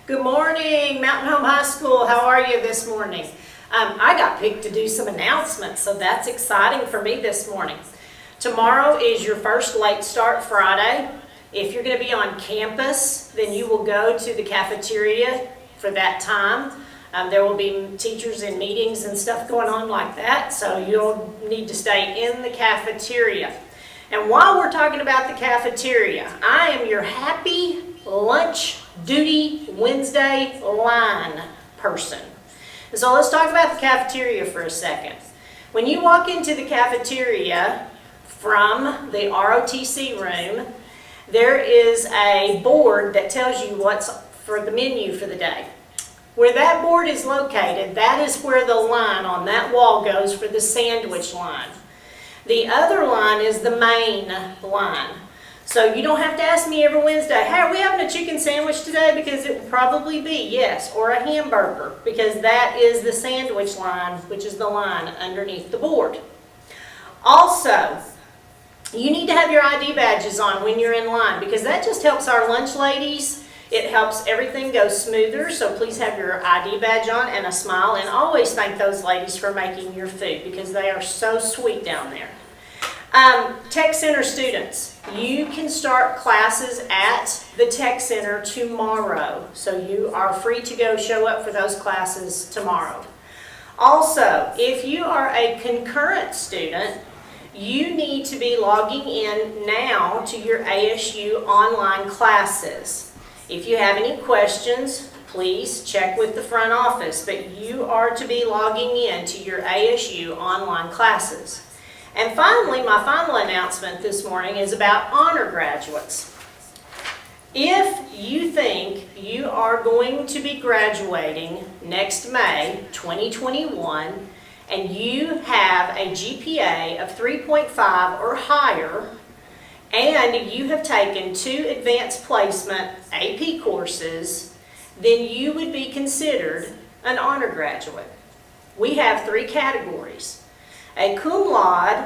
Good morning, Mountain Home High School. How are you this morning? I got picked to do some announcements, so that's exciting for me this morning. Tomorrow is your first late start Friday. If you're going to be on campus, then you will go to the cafeteria for that time. There will be teachers and meetings and stuff going on like that, so you'll need to stay in the cafeteria. And while we're talking about the cafeteria, I am your happy lunch duty Wednesday line person. And so let's talk about the cafeteria for a second. When you walk into the cafeteria from the ROTC room, there is a board that tells you what's for the menu for the day. Where that board is located, that is where the line on that wall goes for the sandwich line. The other line is the main line. So you don't have to ask me every Wednesday, hey, are we having a chicken sandwich today? Because it will probably be yes, or a hamburger, because that is the sandwich line, which is the line underneath the board. Also, you need to have your ID badges on when you're in line, because that just helps our lunch ladies. It helps everything go smoother, so please have your ID badge on and a smile, and always thank those ladies for making your food, because they are so sweet down there. Tech Center students, you can start classes at the Tech Center tomorrow, so you are free to go show up for those classes tomorrow. Also, if you are a concurrent student, you need to be logging in now to your ASU online classes. If you have any questions, please check with the front office, but you are to be logging in to your ASU online classes. And finally, my final announcement this morning is about honor graduates. If you think you are going to be graduating next May 2021 and you have a GPA of 3.5 or higher, and you have taken 2 advanced placement AP courses, then you would be considered an honor graduate. We have 3 categories. A cum laude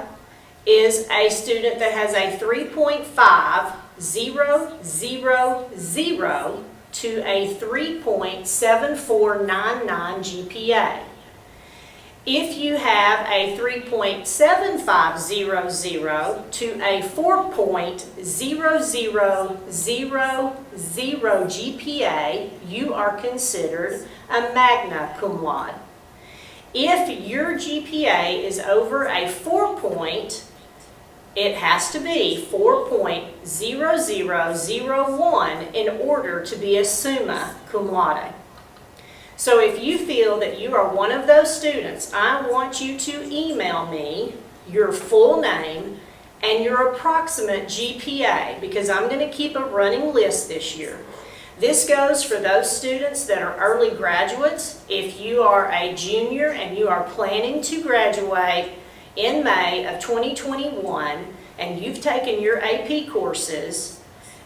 is a student that has a 3.500 to a 3.7499 GPA. If you have a 3.7500 to a 4.0000 GPA, you are considered a magna cum laude. If your GPA is over a 4 point, it has to be 4.0001 in order to be a summa cum laude. So if you feel that you are one of those students, I want you to email me your full name and your approximate GPA, because I'm going to keep a running list this year. This goes for those students that are early graduates. If you are a junior and you are planning to graduate in May of 2021 and you've taken your AP courses,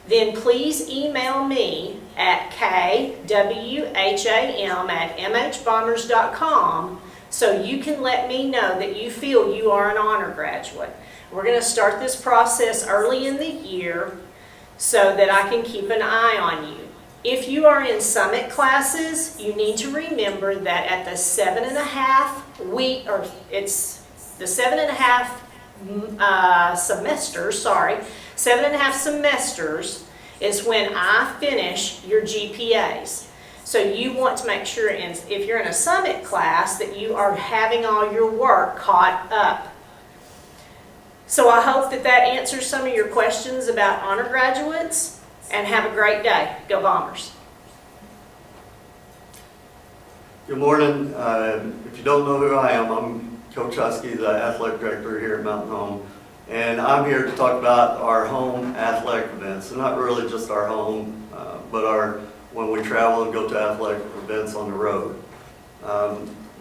then please email me at kwham@mhbombers.com so you can let me know that you feel you are an honor graduate. We're going to start this process early in the year so that I can keep an eye on you. If you are in summit classes, you need to remember that at the 7.5 week, or it's the 7.5 semesters, 7.5 semesters is when I finish your GPAs. So you want to make sure, if you're in a summit class, that you are having all your work caught up. So I hope that that answers some of your questions about honor graduates, and have a great day. Go Bombers. Good morning. If you don't know who I am, I'm Coach Husky, the athletic director here at Mountain Home, and I'm here to talk about our home athletic events. And not really just our home, but when we travel and go to athletic events on the road.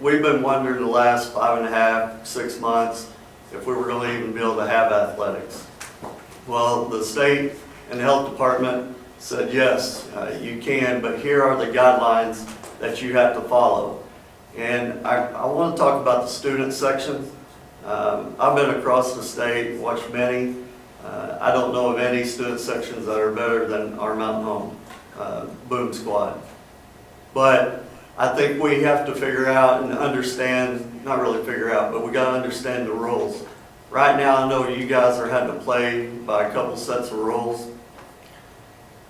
We've been wondering the last 5.5, 6 months if we were going to even be able to have athletics. Well, the state and the health department said yes, you can, but here are the guidelines that you have to follow. And I want to talk about the student section. I've been across the state, watched many. I don't know of any student sections that are better than our Mountain Home boom squad. But I think we have to figure out and understand, not really figure out, but we got to understand the rules. Right now, I know you guys are having to play by a couple sets of rules.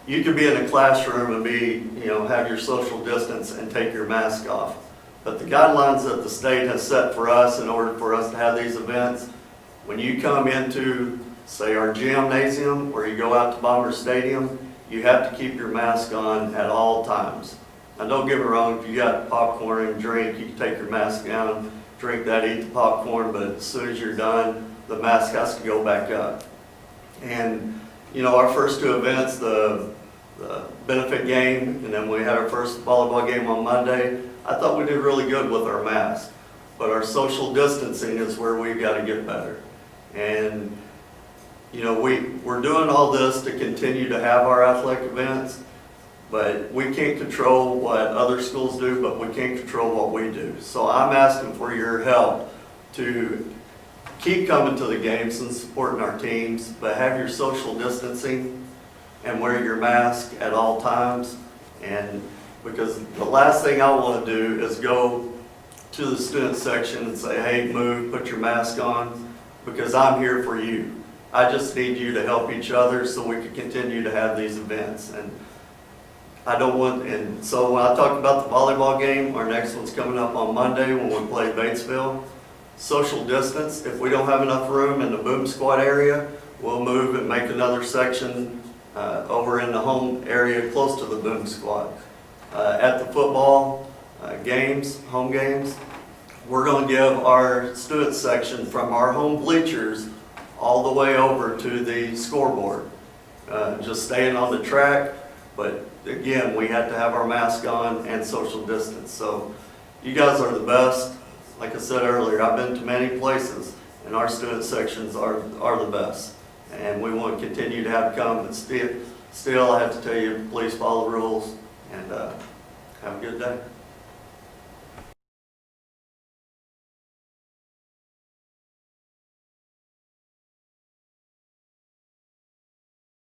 You could be in a classroom and have your social distance and take your mask off. But the guidelines that the state has set for us in order for us to have these events, when you come into, say, our gymnasium or you go out to Bomber Stadium, you have to keep your mask on at all times. Now, don't get me wrong, if you got popcorn and drink, you can take your mask down, drink that, eat the popcorn, but as soon as you're done, the mask has to go back up. And, our first two events, the benefit game, and then we had our first volleyball game on Monday, I thought we did really good with our mask. But our social distancing is where we've got to get better. And, we're doing all this to continue to have our athletic events, but we can't control what other schools do, but we can control what we do. So I'm asking for your help to keep coming to the games and supporting our teams, but have your social distancing and wear your mask at all times. And because the last thing I want to do is go to the student section and say, hey, move, put your mask on, because I'm here for you. I just need you to help each other so we can continue to have these events. And so when I talked about the volleyball game, our next one's coming up on Monday when we play Batesville. Social distance, if we don't have enough room in the boom squad area, we'll move and make another section over in the home area close to the boom squad. At the football games, home games, we're going to give our student section from our home bleachers all the way over to the scoreboard. Just staying on the track, but again, we had to have our mask on and social distance. So you guys are the best. Like I said earlier, I've been to many places, and our student sections are the best. And we want to continue to have come, but still I have to tell you, please follow the rules, and have a good day.